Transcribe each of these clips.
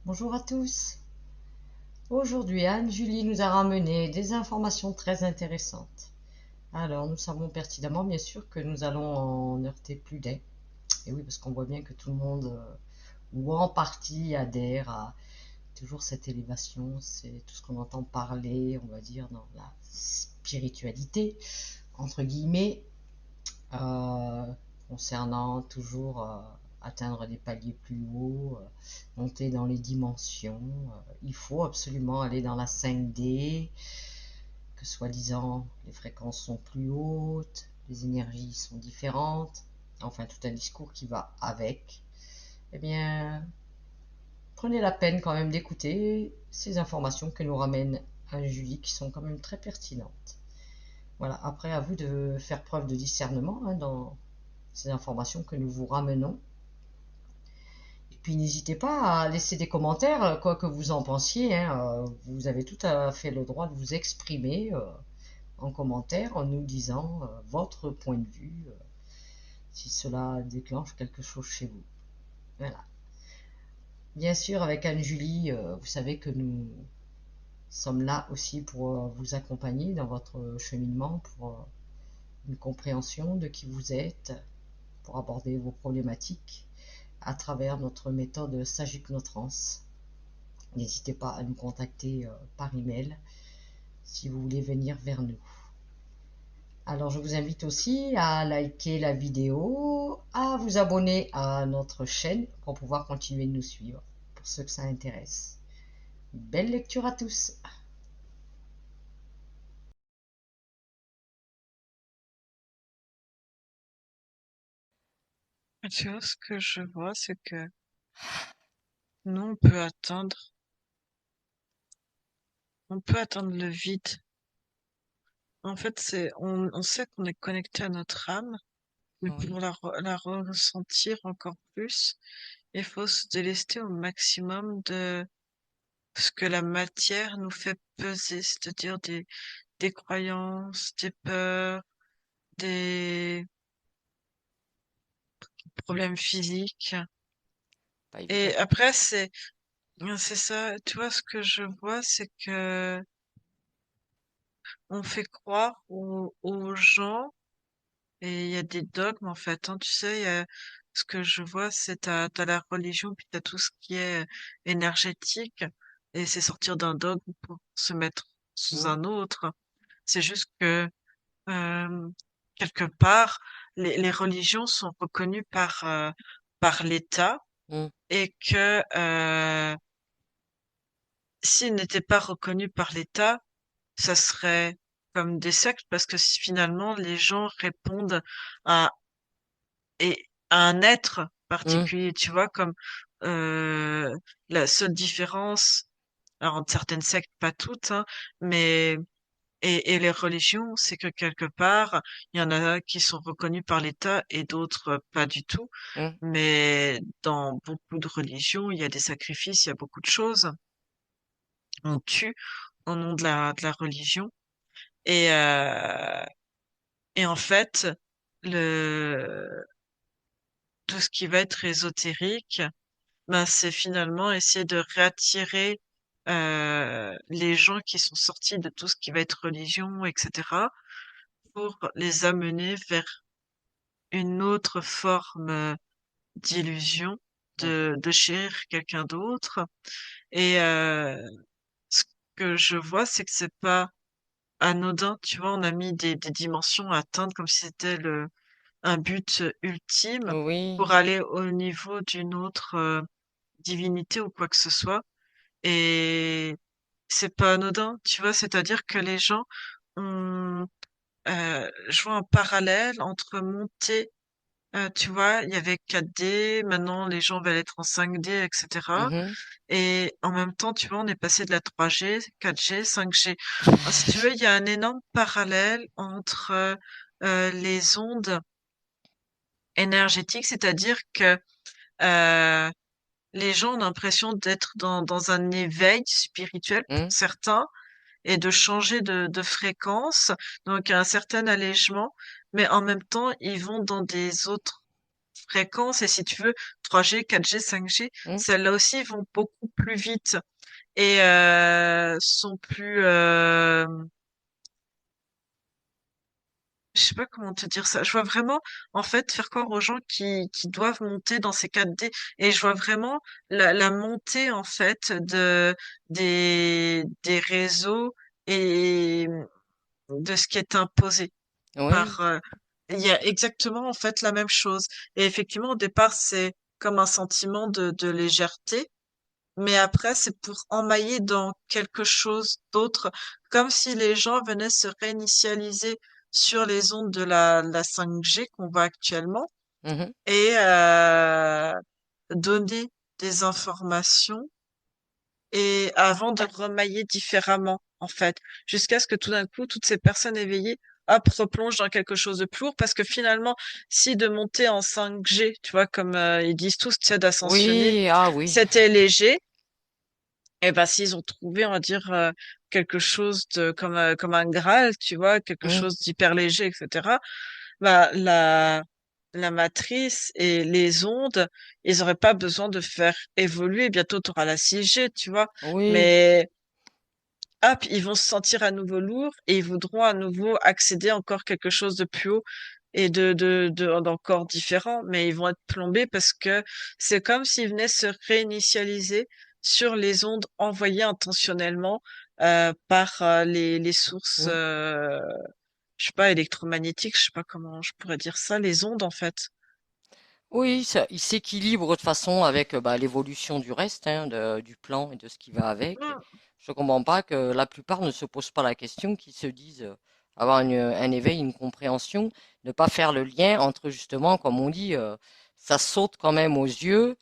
Bonjour à tous. Aujourd'hui, Anne-Julie nous a ramené des informations très intéressantes. Alors, nous savons pertinemment, bien sûr, que nous allons en heurter plus d'un. Et oui, parce qu'on voit bien que tout le monde, ou en partie, adhère à toujours cette élévation. C'est tout ce qu'on entend parler, on va dire, dans la spiritualité, entre guillemets, euh, concernant toujours atteindre des paliers plus hauts, monter dans les dimensions. Il faut absolument aller dans la 5D, que soi-disant les fréquences sont plus hautes, les énergies sont différentes, enfin tout un discours qui va avec. Eh bien, prenez la peine quand même d'écouter ces informations que nous ramène Julie, qui sont quand même très pertinentes. Voilà, après à vous de faire preuve de discernement dans ces informations que nous vous ramenons. Et puis n'hésitez pas à laisser des commentaires, quoi que vous en pensiez. Vous avez tout à fait le droit de vous exprimer en commentaire en nous disant votre point de vue, si cela déclenche quelque chose chez vous. Voilà. Bien sûr, avec Anne-Julie, vous savez que nous sommes là aussi pour vous accompagner dans votre cheminement, pour une compréhension de qui vous êtes, pour aborder vos problématiques à travers notre méthode Sage Hypnotrans. N'hésitez pas à nous contacter par email si vous voulez venir vers nous. Alors je vous invite aussi à liker la vidéo, à vous abonner à notre chaîne pour pouvoir continuer de nous suivre, pour ceux que ça intéresse. Belle lecture à tous. Tu vois, ce que je vois, c'est que nous, on peut atteindre le vide. En fait, on sait qu'on est connecté à notre âme, mais Oui. pour la ressentir encore plus, il faut se délester au maximum de ce que la matière nous fait peser, c'est-à-dire des croyances, des peurs, des problèmes physiques. Pas évident. Et après, c'est ça, tu vois, ce que je vois, c'est que on fait croire aux gens. Et il y a des dogmes en fait, hein, tu sais, ce que je vois, c'est t'as la religion, puis t'as tout ce qui est énergétique, et c'est sortir d'un dogme pour se mettre sous Mm, un autre. C'est juste que euh, quelque part, les religions sont reconnues par l'État, mm, et que s'ils n'étaient pas reconnus par l'État, ça serait comme des sectes, parce que finalement, les gens répondent à et un être mm, particulier, tu vois, comme euh, la seule différence, alors entre certaines sectes, pas toutes, hein, mais et les religions, c'est que quelque part, il y en a qui sont reconnus par l'État et d'autres pas du tout. mm. Mais dans beaucoup de religions, il y a des sacrifices, il y a beaucoup de choses. On tue au nom de la religion. Et, euh, et en fait, le, tout ce qui va être ésotérique, ben, c'est finalement essayer de réattirer les gens qui sont sortis de tout ce qui va être religion, etc., pour les amener vers une autre forme d'illusion, Oui. de chérir quelqu'un d'autre. Et ce que je vois, c'est que c'est pas anodin. Tu vois, on a mis des dimensions à atteindre comme si c'était un but ultime pour Oui. aller au niveau d'une autre divinité ou quoi que ce soit. Et c'est pas anodin, tu vois, c'est-à-dire que les gens ont, je vois un parallèle entre monter, tu vois, il y avait 4D, maintenant les gens veulent être en 5D, etc. Mhm. Et en même temps, tu vois, on est passé de la 3G, 4G, 5G. Alors, si tu veux, il y a un énorme parallèle entre les ondes énergétiques, c'est-à-dire que euh, les gens ont l'impression d'être dans un éveil spirituel pour Mm, certains et de changer de fréquence, donc un certain allègement, mais en même temps, ils vont dans des autres. fréquences. Et si tu veux, 3G, 4G, 5G, Hmm. celles-là aussi vont beaucoup plus vite et sont plus, je sais pas comment te dire ça. Je vois vraiment, en fait, faire croire aux gens qui doivent monter dans ces 4D. Et je vois vraiment la montée, en fait, des réseaux et de ce qui est imposé Oui. par, il y a exactement, en fait, la même chose. Et effectivement, au départ, c'est comme un sentiment de légèreté. Mais après, c'est pour emmailler dans quelque chose d'autre, comme si les gens venaient se réinitialiser sur les ondes de la 5G qu'on voit actuellement Mhm. et donner des informations et avant de remailler différemment, en fait, jusqu'à ce que tout d'un coup, toutes ces personnes éveillées, hop, replongent dans quelque chose de plus lourd, parce que finalement, si de monter en 5G, tu vois, comme ils disent tous, tu sais, d'ascensionner, Oui, ah oui. c'était léger. Et ben s'ils ont trouvé, on va dire, quelque chose de comme un Graal, tu vois, quelque Hmm. chose d'hyper léger, etc. Bah la matrice et les ondes, ils auraient pas besoin de faire évoluer. Bientôt, tu auras la 6G, tu vois. Oui, Mais hop, ils vont se sentir à nouveau lourds et ils voudront à nouveau accéder à encore quelque chose de plus haut et d'encore différent, mais ils vont être plombés parce que c'est comme s'ils venaient se réinitialiser sur les ondes envoyées intentionnellement par les sources, hmm. je sais pas, électromagnétiques, je sais pas comment je pourrais dire ça, les ondes en fait. Oui, il s'équilibre de façon avec bah, l'évolution du reste, hein, du plan et de ce qui va avec. Et Mm, je comprends pas que la plupart ne se posent pas la question, qu'ils se disent avoir un éveil, une compréhension, ne pas faire le lien entre justement, comme on dit, ça saute quand même aux yeux,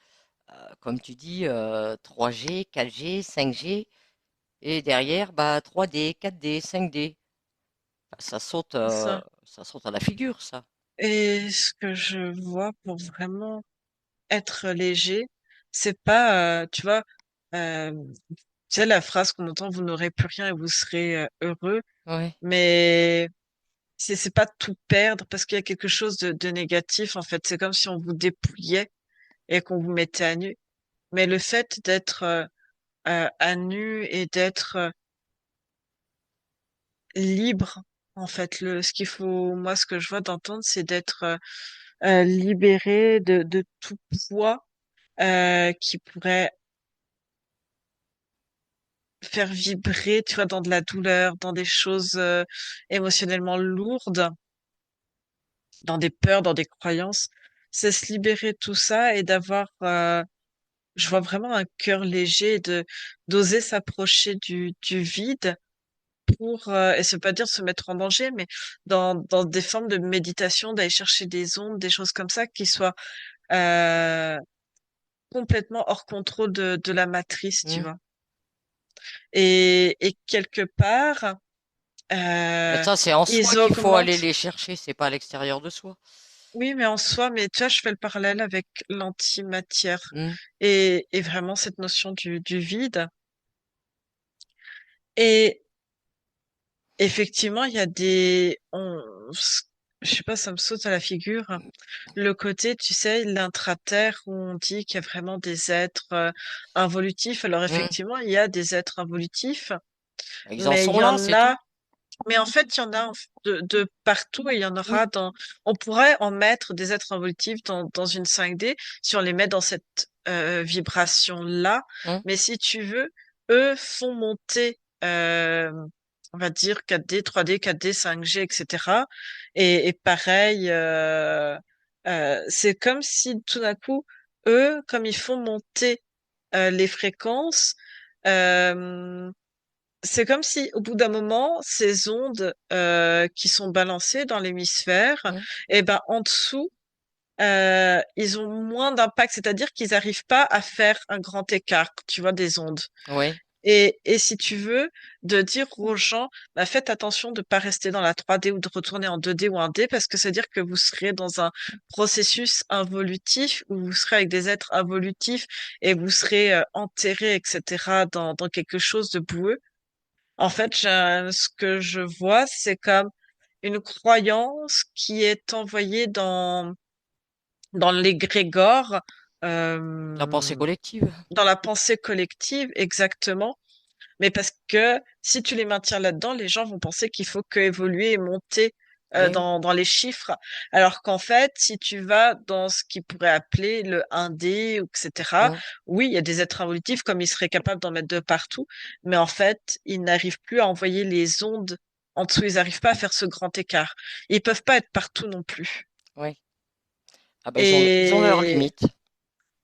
comme tu dis, 3G, 4G, 5G, et derrière, bah, 3D, 4D, 5D. c'est ça. Ça saute à la figure, ça. Et ce que je vois pour vraiment être léger, c'est pas, tu vois, tu sais, la phrase qu'on entend, vous n'aurez plus rien et vous serez heureux, Ouais. mais c'est pas tout perdre parce qu'il y a quelque chose de négatif, en fait. C'est comme si on vous dépouillait et qu'on vous mettait à nu. Mais le fait d'être à nu et d'être libre, en fait, ce qu'il faut, moi, ce que je vois d'entendre, c'est d'être libéré de tout poids qui pourrait faire vibrer, tu vois, dans de la douleur, dans des choses émotionnellement lourdes, dans des peurs, dans des croyances. C'est se libérer de tout ça et d'avoir, je vois vraiment un cœur léger de d'oser s'approcher du vide pour, et ça veut pas dire se mettre en danger, mais dans des formes de méditation, d'aller chercher des ondes, des choses comme ça qui soient euh, complètement hors contrôle de la matrice, tu Hmm. vois. Et quelque part, Mais Euh, ça, c'est en soi ils qu'il faut aller augmentent. les chercher, c'est pas à l'extérieur de soi. Oui, mais en soi, mais tu vois, je fais le parallèle avec l'antimatière Hmm. et vraiment cette notion du vide. Et effectivement, il y a je sais pas, ça me saute à la figure. Le côté, tu sais, l'intraterre où on dit qu'il y a vraiment des êtres involutifs. Alors Hmm. effectivement, il y a des êtres involutifs, Ils en mais il sont y là, en c'est tout. a. Mais en fait, il y en a de partout et il y en Oui. aura on pourrait en mettre des êtres involutifs dans une 5D si on les met dans cette vibration-là. Hmm. Mais si tu veux, eux font monter, on va dire 4D, 3D, 4D, 5G, etc. Et pareil, c'est comme si tout d'un coup, eux, comme ils font monter les fréquences, euh, c'est comme si, au bout d'un moment, ces ondes qui sont balancées dans l'hémisphère, Hmm. et ben en dessous, ils ont moins d'impact, c'est-à-dire qu'ils n'arrivent pas à faire un grand écart, tu vois, des ondes. Oui. Et si tu veux, de dire aux gens, bah, faites attention de pas rester dans la 3D ou de retourner en 2D ou 1D, parce que c'est-à-dire que vous serez dans un processus involutif où vous serez avec des êtres involutifs et vous serez enterrés, etc., dans quelque chose de boueux. En fait, ce que je vois, c'est comme une croyance qui est envoyée dans l'égrégore, La pensée euh, collective. dans la pensée collective, exactement. Mais parce que si tu les maintiens là-dedans, les gens vont penser qu'il faut que évoluer et monter Eh oui, dans les chiffres. Alors qu'en fait, si tu vas dans ce qu'ils pourraient appeler le 1D, etc., hum, oui, il y a des êtres évolutifs comme ils seraient capables d'en mettre de partout, mais en fait, ils n'arrivent plus à envoyer les ondes en dessous, ils n'arrivent pas à faire ce grand écart. Ils peuvent pas être partout non plus. oui. Ah ben ils ont leurs Et limites.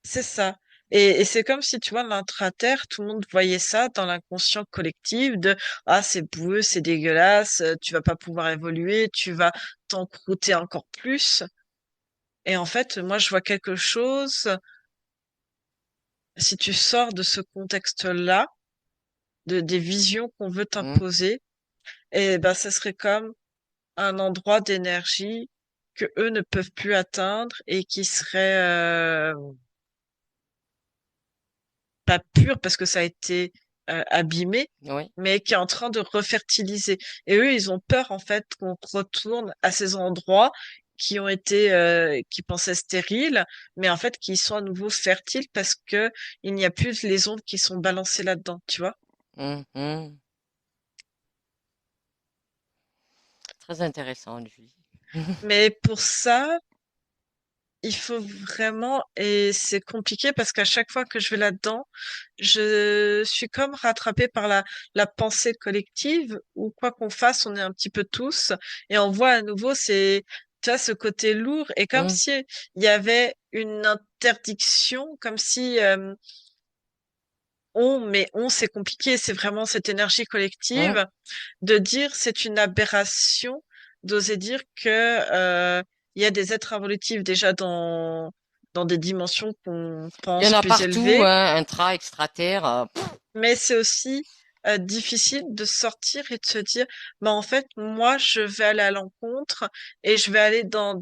c'est ça. Et c'est comme si, tu vois, l'intra-terre, tout le monde voyait ça dans l'inconscient collectif de ah, c'est boueux, c'est dégueulasse, tu vas pas pouvoir évoluer, tu vas t'encrouter encore plus. Et en fait, moi, je vois quelque chose, si tu sors de ce contexte-là, des visions qu'on veut Hum, t'imposer, et ben, ça serait comme un endroit d'énergie que eux ne peuvent plus atteindre et qui serait pas pur parce que ça a été abîmé, oui. mais qui est en train de refertiliser. Et eux, ils ont peur en fait qu'on retourne à ces endroits qui ont été, qui pensaient stériles, mais en fait qui sont à nouveau fertiles parce que il n'y a plus les ondes qui sont balancées là-dedans, tu vois. Hum. Très intéressant, Julie. Mais pour ça, il faut vraiment, et c'est compliqué parce qu'à chaque fois que je vais là-dedans, je suis comme rattrapée par la pensée collective où quoi qu'on fasse, on est un petit peu tous et on voit à nouveau tu vois, ce côté lourd et comme Hum, si il y avait une interdiction, comme si mais on, c'est compliqué, c'est vraiment cette énergie hum, collective de dire c'est une aberration, d'oser dire que il y a des êtres involutifs déjà dans des dimensions qu'on Il y en pense a plus partout, élevées, hein, intra, extraterre. mais c'est aussi difficile de sortir et de se dire, bah en fait, moi, je vais aller à l'encontre et je vais aller dans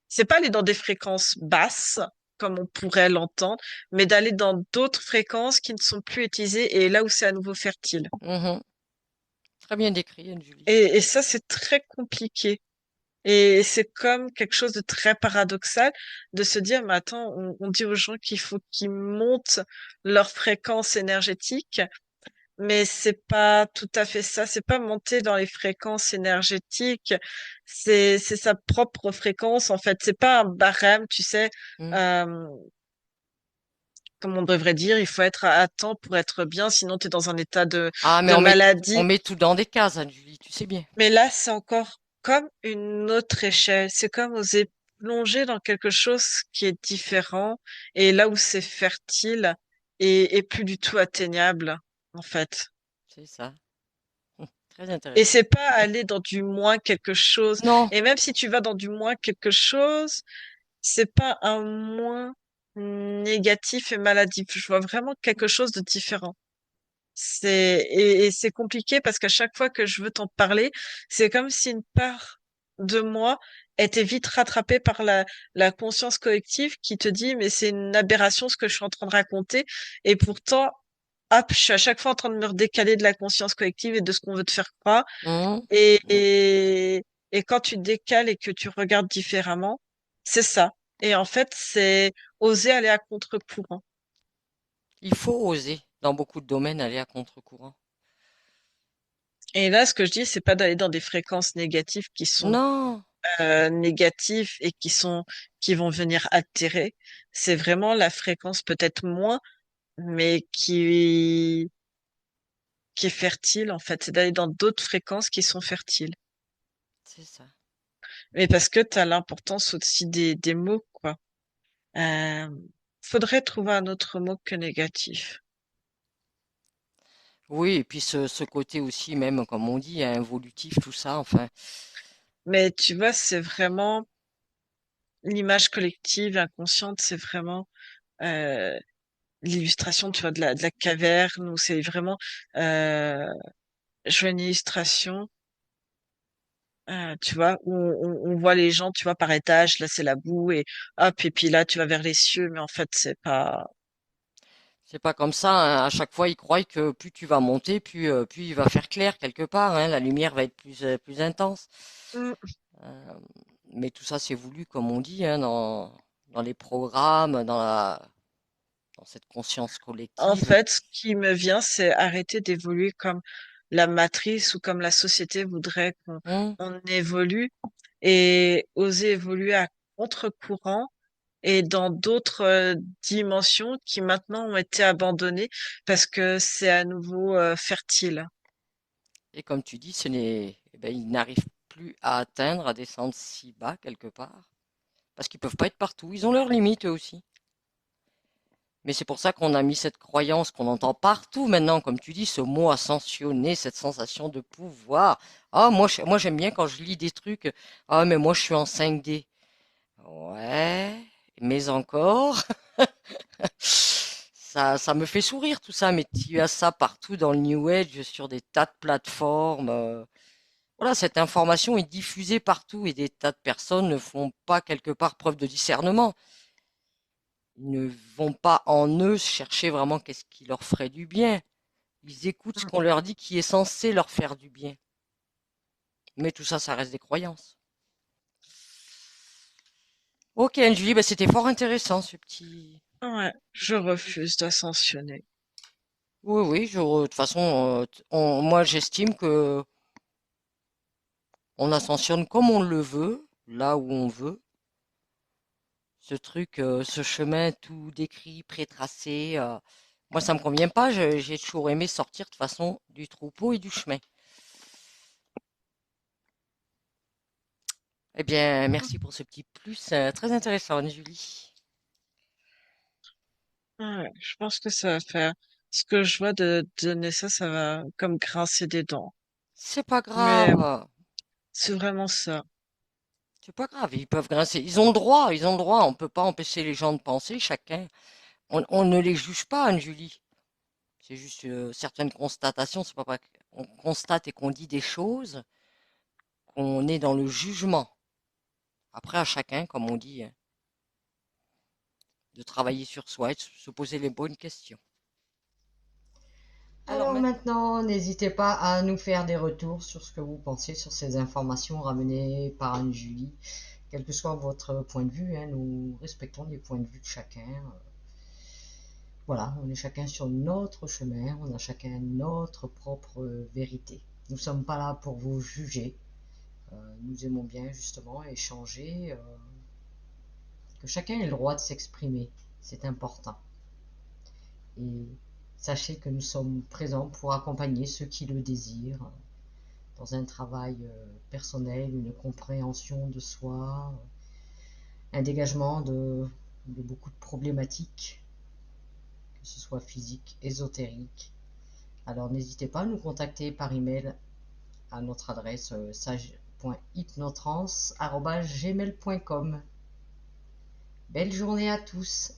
c'est pas aller dans des fréquences basses, comme on pourrait l'entendre, mais d'aller dans d'autres fréquences qui ne sont plus utilisées et là où c'est à nouveau fertile. Mhm. Très bien décrit, Anne-Julie. Et ça, c'est très compliqué. Et c'est comme quelque chose de très paradoxal de se dire, mais attends, on dit aux gens qu'il faut qu'ils montent leur fréquence énergétique, mais c'est pas tout à fait ça. C'est pas monter dans les fréquences énergétiques. C'est sa propre fréquence, en fait. C'est pas un barème, tu sais, Hum. euh, comme on devrait dire, il faut être à temps pour être bien, sinon tu es dans un état Ah, mais de on maladie. met tout dans des cases, Anne-Julie, tu sais bien. Mais là, c'est encore comme une autre échelle. C'est comme oser plonger dans quelque chose qui est différent et là où c'est fertile et plus du tout atteignable, en fait. C'est ça. Très Et intéressant. c'est pas aller dans du moins quelque chose. Non, Et même si tu vas dans du moins quelque chose, c'est pas un moins négatif et maladif. Je vois vraiment quelque chose de différent. Et c'est compliqué parce qu'à chaque fois que je veux t'en parler, c'est comme si une part de moi était vite rattrapée par la conscience collective qui te dit, mais c'est une aberration ce que je suis en train de raconter. Et pourtant, hop, je suis à chaque fois en train de me redécaler de la conscience collective et de ce qu'on veut te faire croire. hum, Et, hum. et quand tu décales et que tu regardes différemment, c'est ça. Et en fait, c'est oser aller à contre-courant. Il faut oser, dans beaucoup de domaines, aller à contre-courant. Et là, ce que je dis, c'est pas d'aller dans des fréquences négatives qui sont Non, négatifs et qui vont venir altérer. C'est vraiment la fréquence peut-être moins, mais qui est fertile en fait. C'est d'aller dans d'autres fréquences qui sont fertiles. c'est ça. Mais parce que tu as l'importance aussi des mots, quoi. Euh, Faudrait trouver un autre mot que négatif. Oui, et puis ce côté aussi, même comme on dit, hein, involutif, tout ça, enfin, Mais tu vois, c'est vraiment l'image collective, inconsciente, c'est vraiment euh, l'illustration, tu vois, de la caverne, où c'est vraiment euh, je vois une illustration, tu vois, où on voit les gens, tu vois, par étage, là c'est la boue, et hop, et puis là tu vas vers les cieux, mais en fait c'est pas... c'est pas comme ça, hein. À chaque fois, ils croient que plus tu vas monter, plus il va faire clair quelque part, hein. La lumière va être plus intense. Mm. Euh, Mais tout ça, c'est voulu, comme on dit, hein, dans les programmes, dans cette conscience En collective. fait, ce qui me vient, c'est arrêter d'évoluer comme la matrice ou comme la société voudrait qu'on Hmm. on évolue et oser évoluer à contre-courant et dans d'autres dimensions qui maintenant ont été abandonnées parce que c'est à nouveau fertile. Et comme tu dis, eh ben, ils n'arrivent plus à atteindre, à descendre si bas quelque part, parce qu'ils peuvent pas être partout. Ils ont leurs limites eux aussi. Mais c'est pour ça qu'on a mis cette croyance qu'on entend partout maintenant, comme tu dis, ce mot ascensionné, cette sensation de pouvoir. Ah, moi j'aime bien quand je lis des trucs. Ah, mais moi je suis en 5D. Ouais, mais encore, ça me fait sourire tout ça. Mais tu as ça partout dans le New Age, sur des tas de plateformes. Voilà, cette information est diffusée partout et des tas de personnes ne font pas quelque part preuve de discernement. Ils ne vont pas en eux chercher vraiment qu'est-ce qui leur ferait du bien. Ils écoutent ce qu'on leur dit qui est censé leur faire du bien. Mais tout ça, ça reste des croyances. Ok, Anne-Julie, bah, c'était fort intéressant ce petit. Ouais, je refuse d'ascensionner. Oui, oui, de toute façon, moi j'estime que on ascensionne comme on le veut, là où on veut. Ce truc, ce chemin tout décrit, pré-tracé, moi ça me convient pas. J'ai toujours aimé sortir de toute façon du troupeau et du chemin. Eh bien, merci pour ce petit plus très intéressant, Anne-Julie. Ouais, je pense que ça va faire ce que je vois de donner ça, ça va comme grincer des dents. C'est pas Mais grave. c'est vraiment ça. C'est pas grave, ils peuvent grincer. Ils ont le droit. On peut pas empêcher les gens de penser, chacun. On ne les juge pas, Anne-Julie. C'est juste certaines constatations. C'est pas qu'on constate et qu'on dit des choses, qu'on est dans le jugement. Après, à chacun, comme on dit, de travailler sur soi et de se poser les bonnes questions. Alors Alors maintenant, maintenant, n'hésitez pas à nous faire des retours sur ce que vous pensez sur ces informations ramenées par Anne-Julie, quel que soit votre point de vue, hein, nous respectons les points de vue de chacun. Voilà, on est chacun sur notre chemin, on a chacun notre propre vérité. Nous ne sommes pas là pour vous juger. Nous aimons bien justement échanger, que chacun ait le droit de s'exprimer. C'est important. Et sachez que nous sommes présents pour accompagner ceux qui le désirent dans un travail personnel, une compréhension de soi, un dégagement de beaucoup de problématiques, que ce soit physique, ésotérique. Alors n'hésitez pas à nous contacter par email à notre adresse sage.hypnotrance@gmail.com. Belle journée à tous!